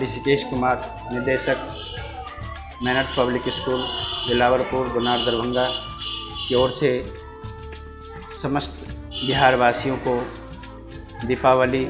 ऋषिकेश कुमार, निदेशक manners public school Dilawarpur Gunnar Darbhanga की ओर से समस्त बिहार वासियों को दीपावली,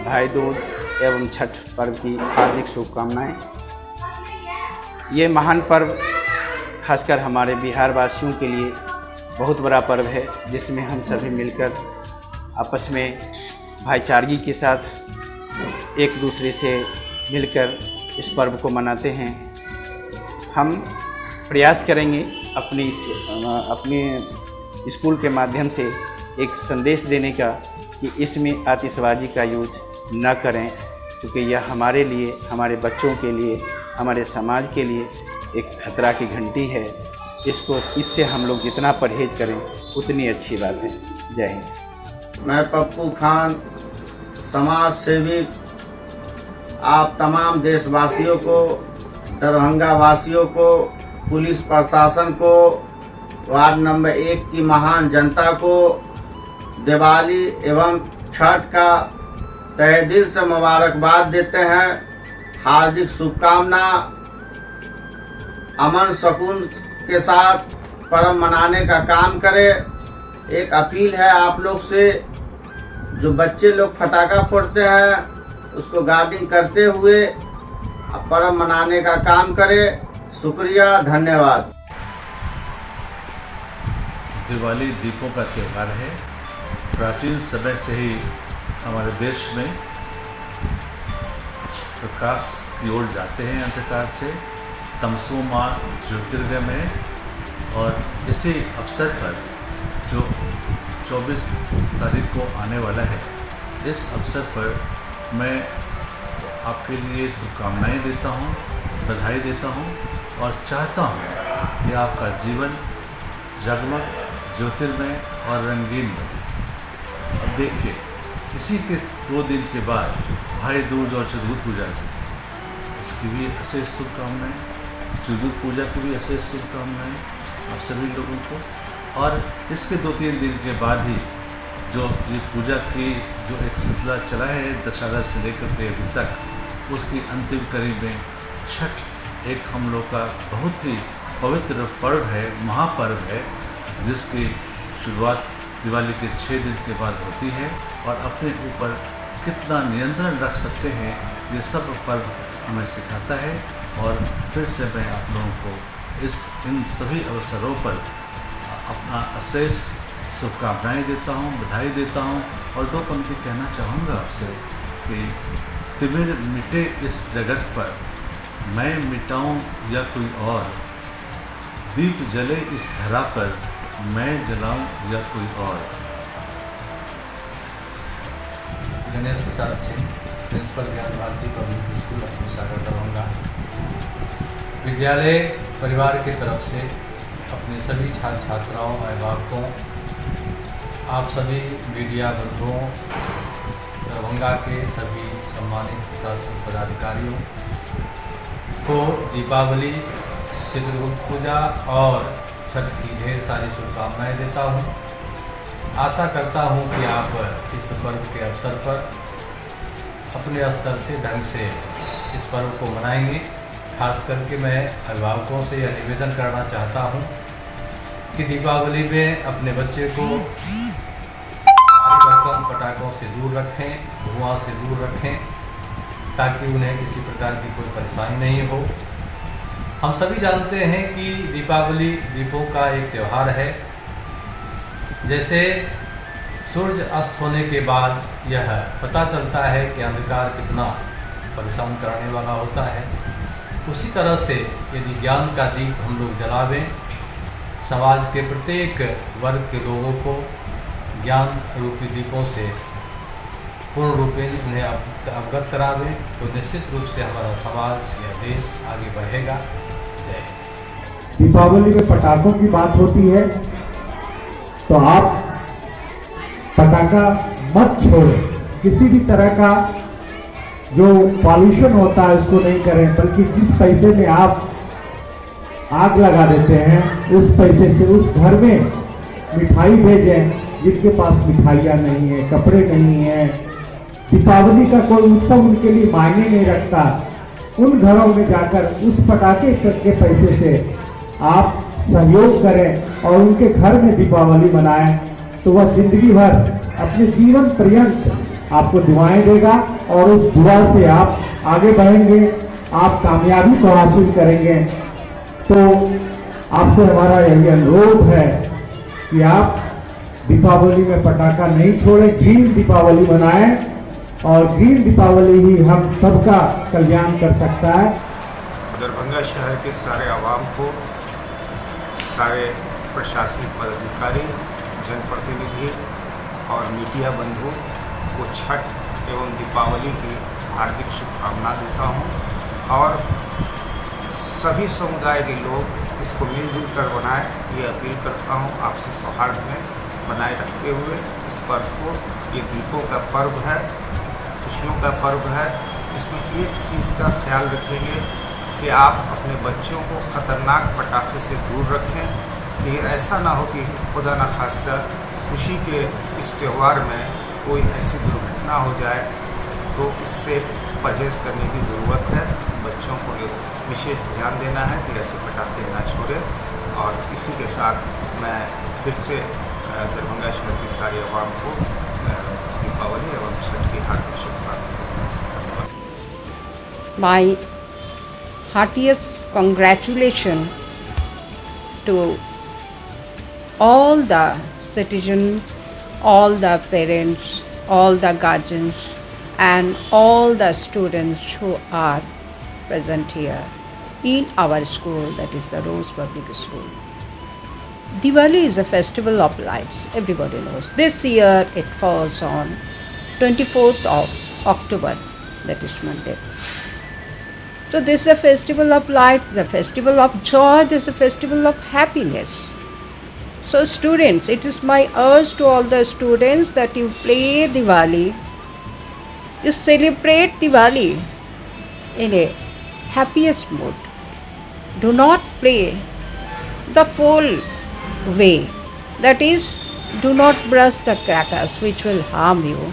भाई दूज एवं छठ पर्व की हार्दिक शुभकामनाएं। ये महान पर्व खासकर हमारे बिहार वासियों के लिए बहुत बड़ा पर्व है, जिसमें हम सभी मिलकर आपस में भाईचारगी के साथ एक दूसरे से मिलकर इस पर्व को मनाते हैं। हम प्रयास करेंगे अपने स्कूल के माध्यम से एक संदेश देने का कि इसमें आतिशबाजी का यूज न करें, क्योंकि यह हमारे लिए, हमारे बच्चों के लिए, हमारे समाज के लिए एक खतरा की घंटी है। इससे हम लोग जितना परहेज करें उतनी अच्छी बात है। जय हिंद। मैं पप्पू खान, समाज सेवी, आप तमाम देशवासियों को, दरभंगा वासियों को, पुलिस प्रशासन को, वार्ड नंबर 1 की महान जनता को दिवाली एवं छठ का तहे दिल से मुबारकबाद देते हैं। हार्दिक शुभकामना। अमन सुकून के साथ पर्व मनाने का काम करें। एक अपील है आप लोग से, जो बच्चे लोग पटाखा फोड़ते हैं उसको गार्डिंग करते हुए पर्व मनाने का काम करें। शुक्रिया, धन्यवाद। दिवाली दीपों का त्यौहार है। प्राचीन समय से ही हमारे देश में प्रकाश की ओर जाते हैं अंधकार से, तमसो माँ ज्योतिर्गमय। और इसी अवसर पर जो 24 तारीख को आने वाला है, इस अवसर पर मैं आपके लिए शुभकामनाएं देता हूं, बधाई देता हूं और चाहता हूं कि आपका जीवन जगमग, ज्योतिर्मय और रंगीन बने। अब देखिए, इसी के 2 दिन के बाद भाई दूज और चतुर्थ पूजा की, इसकी भी अशेष शुभकामनाएं। चतुर्थ पूजा की भी अशेष शुभकामनाएं आप सभी लोगों को। और इसके 2-3 दिन के बाद ही जो ये पूजा की जो एक सिलसिला चला है दशहरा से लेकर के अभी तक, उसकी अंतिम कड़ी में छठ एक हम लोग का बहुत ही पवित्र पर्व है, महापर्व है, जिसकी शुरुआत दिवाली के 6 दिन के बाद होती है। और अपने ऊपर कितना नियंत्रण रख सकते हैं, ये सब पर्व हमें सिखाता है। और फिर से मैं आप लोगों को इन सभी अवसरों पर अपना अशेष शुभकामनाएं देता हूं, बधाई देता हूं। और 2 पंक्ति कहना चाहूँगा आपसे कि तिमिर मिटे इस जगत पर, मैं मिटाऊं या कोई और, दीप जले इस धरा पर, मैं जलाऊं या कोई और। गणेश प्रसाद सिंह, प्रिंसिपल ज्ञान भारती पब्लिक स्कूल लक्ष्मी सागर दरभंगा। विद्यालय परिवार की तरफ से अपने सभी छात्र छात्राओं, अभिभावकों, आप सभी मीडिया बंधुओं, दरभंगा के सभी सम्मानित प्रशासनिक पदाधिकारियों को दीपावली, चित्रगुप्त पूजा और छठ की ढेर सारी शुभकामनाएं देता हूं। आशा करता हूं कि आप इस पर्व के अवसर पर अपने स्तर से ढंग से इस पर्व को मनाएंगे। खास करके मैं अभिभावकों से यह निवेदन करना चाहता हूं कि दीपावली में अपने बच्चे को भारी भरकम पटाखों से दूर रखें, धुआं से दूर रखें, ताकि उन्हें किसी प्रकार की कोई परेशानी नहीं हो। हम सभी जानते हैं कि दीपावली दीपों का एक त्यौहार है। जैसे सूर्य अस्त होने के बाद यह पता चलता है कि अंधकार कितना परेशान करने वाला होता है, उसी तरह से यदि ज्ञान का दीप हम लोग जलावें, समाज के प्रत्येक वर्ग के लोगों को ज्ञान रूपी दीपों से पूर्ण रूप में उन्हें अवगत करावें, तो निश्चित रूप से हमारा समाज या देश आगे बढ़ेगा। जय हिंद। दीपावली में पटाखों की बात होती है तो आप पटाखा मत छोड़ें। किसी भी तरह का जो पॉल्यूशन होता है उसको नहीं करें, बल्कि जिस पैसे में आप आग लगा देते हैं उस पैसे से उस घर में मिठाई भेजें जिनके पास मिठाइयाँ नहीं है, कपड़े नहीं है, दीपावली का कोई उत्सव उनके लिए मायने नहीं रखता, उन घरों में जाकर उस पटाखे के पैसे से आप सहयोग करें और उनके घर में दीपावली मनाएं, तो वह जिंदगी भर अपने जीवन पर्यंत आपको दुआएं देगा और उस दुआ से आप आगे बढ़ेंगे, आप कामयाबी को हासिल करेंगे। तो आपसे हमारा यही अनुरोध है कि आप दीपावली में पटाखा नहीं छोड़ें, ग्रीन दीपावली मनाएं और ग्रीन दीपावली ही हम सबका कल्याण कर सकता है। दरभंगा शहर के सारे आवाम को, सारे प्रशासनिक पदाधिकारी, जनप्रतिनिधि और मीडिया बंधु को छठ एवं दीपावली की हार्दिक शुभकामना देता हूं और सभी समुदाय के लोग इसको मिलजुल कर बनाएं, ये अपील करता हूं आपसे सौहार्द में बनाए रखते हुए इस पर्व को। ये दीपों का पर्व है, खुशियों का पर्व है। इसमें एक चीज़ का ख्याल रखेंगे कि आप अपने बच्चों को ख़तरनाक पटाखे से दूर रखें, कि ऐसा ना हो कि खुदा न खास्ता खुशी के इस त्यौहार में कोई ऐसी दुर्घटना हो जाए, तो इससे परहेज़ करने की ज़रूरत है। बच्चों को विशेष ध्यान देना है कि ऐसे पटाखे ना छोड़ें। और इसी के साथ मैं फिर से दरभंगा शहर की सारी आवाम को दीपावली एवं छठ की हार्दिक शुभकामनाएं। My heartiest congratulations to all the citizens, all the parents, all the guardians and all the students who are present here in our school, that is the Rose Public School. Diwali is a festival of lights, everybody knows. This year it falls on 24th of October, that is Monday. So this is a festival of lights, the festival of joy, this is a festival of happiness. So students, it is my urge to all the students that you play Diwali, you celebrate Diwali in a happiest mood. Do not play the full way, that is, do not burst the crackers which will harm you.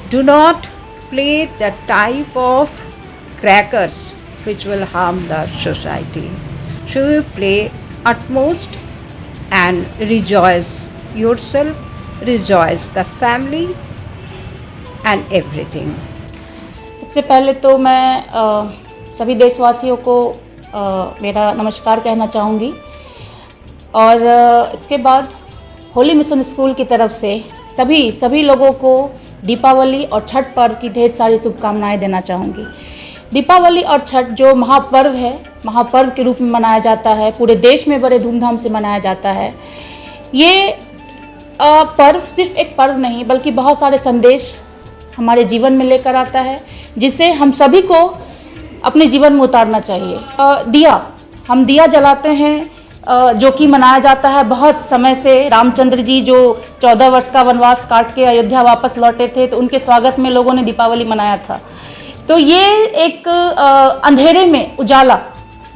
Do not play that type of crackers which will harm the society. So you play utmost and rejoice yourself, rejoice the family and everything. सबसे पहले तो मैं सभी देशवासियों को मेरा नमस्कार कहना चाहूँगी और इसके बाद होली मिशन स्कूल की तरफ से सभी लोगों को दीपावली और छठ पर्व की ढेर सारी शुभकामनाएं देना चाहूँगी। दीपावली और छठ जो महापर्व है, महापर्व के रूप में मनाया जाता है, पूरे देश में बड़े धूमधाम से मनाया जाता है। ये पर्व सिर्फ एक पर्व नहीं बल्कि बहुत सारे संदेश हमारे जीवन में लेकर आता है, जिसे हम सभी को अपने जीवन में उतारना चाहिए। हम दिया जलाते हैं जो कि मनाया जाता है बहुत समय से। रामचंद्र जी जो 14 वर्ष का वनवास काट के अयोध्या वापस लौटे थे, तो उनके स्वागत में लोगों ने दीपावली मनाया था। तो ये एक अंधेरे में उजाला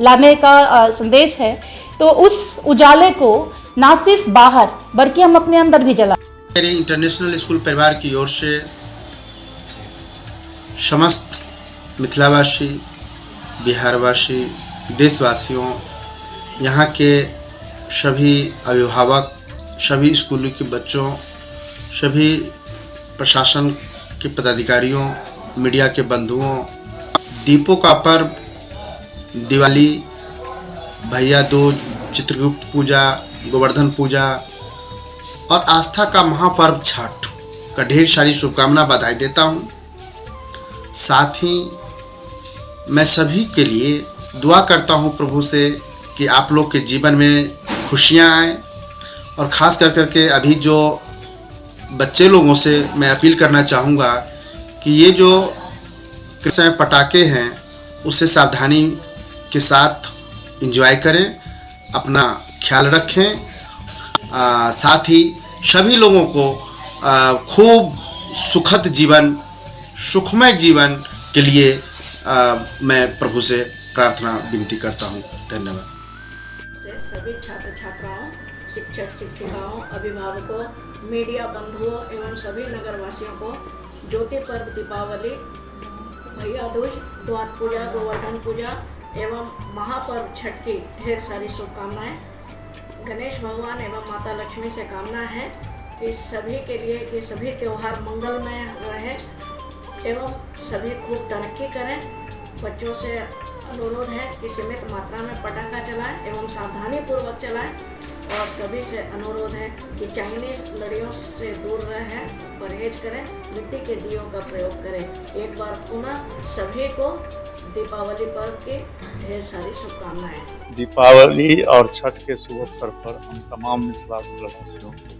लाने का संदेश है। तो उस उजाले को ना सिर्फ बाहर बल्कि हम अपने अंदर भी जला। मेरे इंटरनेशनल स्कूल परिवार की ओर से समस्त मिथिलावासी, बिहारवासी, देशवासियों, यहाँ के सभी अभिभावक, सभी स्कूलों के बच्चों, सभी प्रशासन के पदाधिकारियों, मीडिया के बंधुओं, दीपों का पर्व दिवाली, भैया दूज, चित्रगुप्त पूजा, गोवर्धन पूजा और आस्था का महापर्व छठ का ढेर सारी शुभकामना बधाई देता हूँ। साथ ही मैं सभी के लिए दुआ करता हूँ प्रभु से कि आप लोग के जीवन में खुशियाँ आए और ख़ास करके अभी जो बच्चे लोगों से मैं अपील करना चाहूँगा कि ये जो पटाखे हैं उससे सावधानी के साथ एंजॉय करें, अपना ख्याल रखें। साथ ही सभी लोगों को खूब सुखद जीवन, सुखमय जीवन के लिए मैं प्रभु से प्रार्थना विनती करता हूँ। धन्यवाद। सभी छात्र छात्राओं, शिक्षक शिक्षिकाओं, अभिभावकों, मीडिया बंधुओं एवं सभी नगरवासियों को ज्योति पर्व, दीपावली, भैया दूज, द्वार पूजा, गोवर्धन पूजा एवं महापर्व छठ की ढेर सारी शुभकामनाएं। गणेश भगवान एवं माता लक्ष्मी से कामना है कि सभी के लिए कि सभी त्यौहार मंगलमय रहे एवं सभी खूब तरक्की करें। बच्चों से अनुरोध है कि सीमित मात्रा में पटाखा चलाएं एवं सावधानी पूर्वक चलाएं और सभी से अनुरोध है कि चाइनीज लड़ियों से दूर रहें, परहेज करें, मिट्टी के दियों का प्रयोग करें। एक बार पुनः सभी को दीपावली पर्व की ढेर सारी शुभकामनाएं। दीपावली और छठ के शुभ अवसर पर हम तमाम मिथिलावासियों को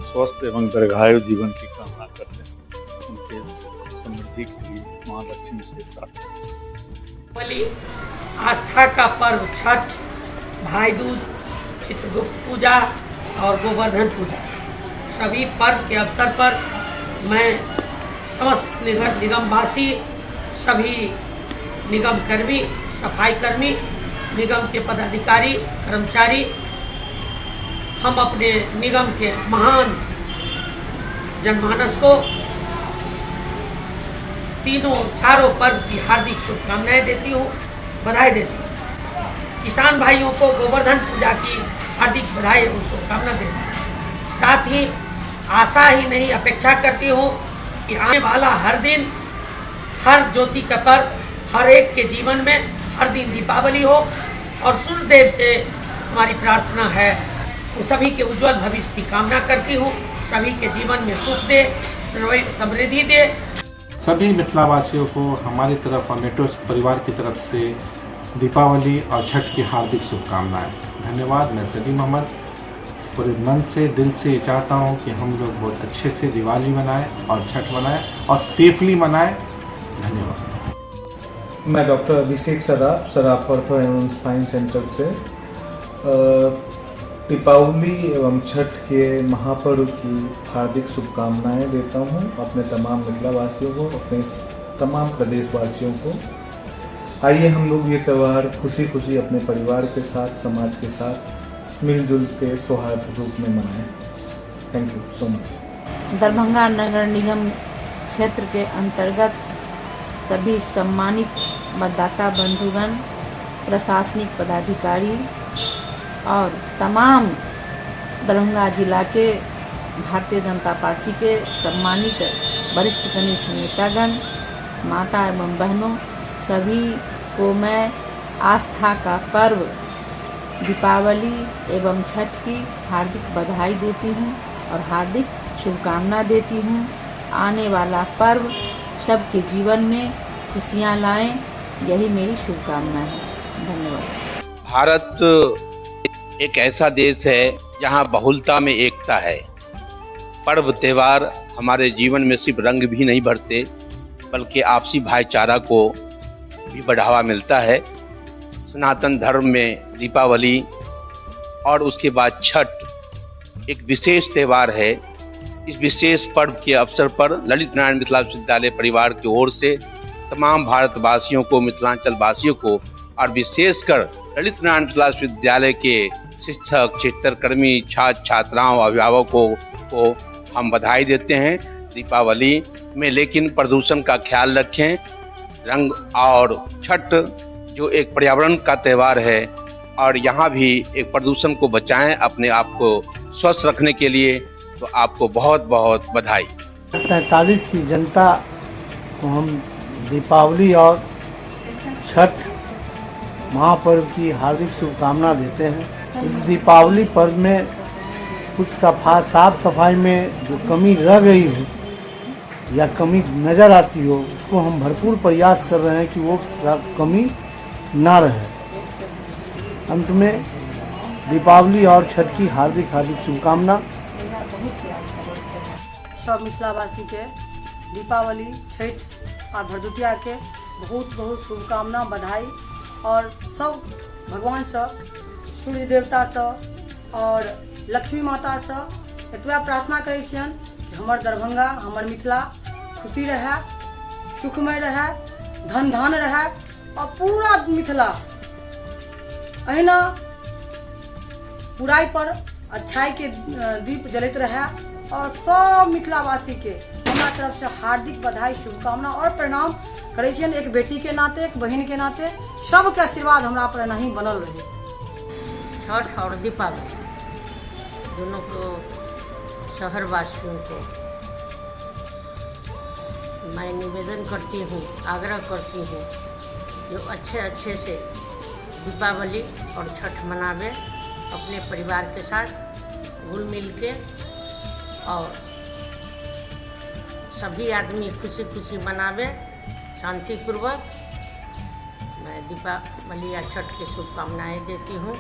स्वस्थ एवं दीर्घायु जीवन की कामना करते हैं। उनके समृद्धि के लिए माँ लक्ष्मी से प्रार्थना। आस्था का पर्व छठ, भाई दूज, चित्रगुप्त पूजा और गोवर्धन पूजा, सभी पर्व के अवसर पर मैं समस्त निगमवासी, सभी निगम कर्मी, सफाई कर्मी, निगम के पदाधिकारी, कर्मचारी, हम अपने निगम के महान जनमानस को चारों पर्व की हार्दिक शुभकामनाएं देती हूँ, बधाई देती हूँ। किसान भाइयों को गोवर्धन पूजा की हार्दिक बधाई एवं शुभकामना देती हूँ। साथ ही आशा ही नहीं अपेक्षा करती हूँ कि आने वाला हर दिन, हर ज्योति का पर्व, हर एक के जीवन में हर दिन दीपावली हो और सूर्यदेव से हमारी प्रार्थना है वो सभी के उज्जवल भविष्य की कामना करती हूँ। सभी के जीवन में सुख दे, समृद्धि दे। सभी मिथिलावासियों को हमारी तरफ और नेटो परिवार की तरफ से दीपावली और छठ की हार्दिक शुभकामनाएं। धन्यवाद। मैं सलीम अहमद पूरे मन से, दिल से ये चाहता हूँ कि हम लोग बहुत अच्छे से दिवाली मनाएं और छठ मनाएं और सेफली मनाएं। धन्यवाद। मैं डॉक्टर अभिषेक सराफ ऑर्थो एवं स्पाइन सेंटर से दीपावली एवं छठ के महापर्व की हार्दिक शुभकामनाएं देता हूं अपने तमाम मिथिलावासियों को, अपने तमाम प्रदेशवासियों को। आइए हम लोग ये त्यौहार खुशी खुशी अपने परिवार के साथ, समाज के साथ मिलजुल के सौहार्द रूप में मनाएं। Thank you so much. Darbhanga नगर निगम क्षेत्र के अंतर्गत सभी सम्मानित मतदाता बंधुगण, प्रशासनिक पदाधिकारी और तमाम दरभंगा जिला के भारतीय जनता पार्टी के सम्मानित वरिष्ठ कनिष्ठ नेतागण, माता एवं बहनों, सभी को मैं आस्था का पर्व दीपावली एवं छठ की हार्दिक बधाई देती हूँ और हार्दिक शुभकामना देती हूँ। आने वाला पर्व सबके जीवन में खुशियाँ लाएं, यही मेरी शुभकामना है। धन्यवाद। भारत एक ऐसा देश है जहाँ बहुलता में एकता है। पर्व त्यौहार हमारे जीवन में सिर्फ रंग भी नहीं भरते बल्कि आपसी भाईचारा को भी बढ़ावा मिलता है। सनातन धर्म में दीपावली और उसके बाद छठ एक विशेष त्यौहार है। इस विशेष पर्व के अवसर पर ललित नारायण मिथिला विश्वविद्यालय परिवार की ओर से तमाम भारतवासियों को, मिथिलांचल वासियों को और विशेषकर ललित नारायण मिथिला विश्वविद्यालय के शिक्षक, क्षेत्रकर्मी, छात्र छात्राओं, अभिभावकों को हम बधाई देते हैं दीपावली में। लेकिन प्रदूषण का ख्याल रखें। रंग और छठ जो एक पर्यावरण का त्यौहार है और यहाँ भी एक प्रदूषण को बचाएं अपने आप को स्वस्थ रखने के लिए। तो आपको बहुत बहुत बधाई। 43 की जनता को हम दीपावली और छठ महापर्व की हार्दिक शुभकामना देते हैं। इस दीपावली पर्व में कुछ साफ सफाई में जो कमी रह गई हो या कमी नज़र आती हो, उसको हम भरपूर प्रयास कर रहे हैं कि वो कमी ना रहे। अंत में दीपावली और छठ की हार्दिक शुभकामना। सब मिथिलावासी के दीपावली, छठ और भरदुतिया के बहुत बहुत शुभकामना, बधाई। और सब भगवान से, सूर्य देवता से और लक्ष्मी माता से एतबा प्रार्थना करै छियन कि हमर दरभंगा, हमर मिथिला खुशी रहे, सुखमय रहे, धन धन रहे और पूरा मिथिला अहिना बुराई पर अच्छाई के दीप जलैत रहे और सब मिथिलावासी के हमरा तरफ से हार्दिक बधाई, शुभकामना और प्रणाम करे छियन। एक बेटी के नाते, एक बहन के नाते सबके आशीर्वाद हमरा पर नहीं बनल रहे। छठ और दीपावली दोनों को शहरवासियों को मैं निवेदन करती हूँ, आग्रह करती हूँ जो अच्छे से दीपावली और छठ मनावे अपने परिवार के साथ घुल मिल के, और सभी आदमी खुशी खुशी मनावे शांतिपूर्वक। मैं दीपावली या छठ की शुभकामनाएं देती हूँ।